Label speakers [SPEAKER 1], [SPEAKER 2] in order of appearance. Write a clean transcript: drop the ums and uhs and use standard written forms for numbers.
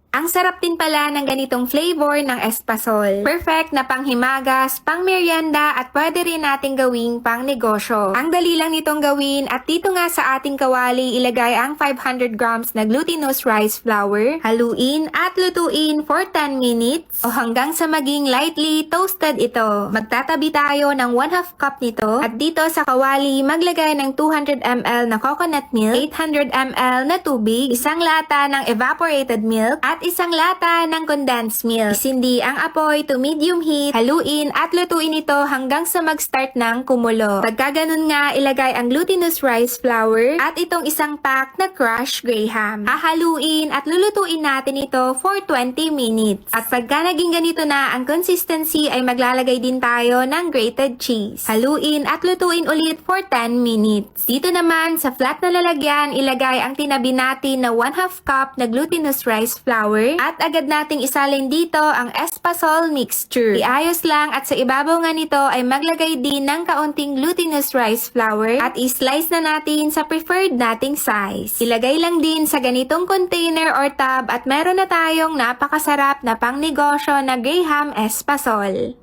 [SPEAKER 1] Ang sarap din pala ng ganitong flavor ng espasol. Perfect na panghimagas, pang merienda at pwede rin nating gawing pang negosyo. Ang dali lang nitong gawin at dito nga sa ating kawali ilagay ang 500 grams na glutinous rice flour, haluin at lutuin for 10 minutes o hanggang sa maging lightly toasted ito. Magtatabi tayo ng 1/2 cup nito at dito sa kawali maglagay ng 200 ml na coconut milk, 800 ml na tubig, isang lata ng evaporated milk at isang lata ng condensed milk. Isindi ang apoy to medium heat, haluin at lutuin ito hanggang sa mag-start ng kumulo. Pagka ganun nga, ilagay ang glutinous rice flour at itong isang pack na crushed graham. Hahaluin at lulutuin natin ito for 20 minutes. At pagka naging ganito na ang consistency ay maglalagay din tayo ng grated cheese. Haluin at lutuin ulit for 10 minutes. Dito naman sa flat na lalagyan, ilagay ang tinabi natin na 1/2 cup na glutinous rice flour at agad nating isalin dito ang espasol mixture. Iayos lang at sa ibabaw nga nito ay maglagay din ng kaunting glutinous rice flour at i-slice na natin sa preferred nating size. Ilagay lang din sa ganitong container or tub at meron na tayong napakasarap na pangnegosyo na graham espasol.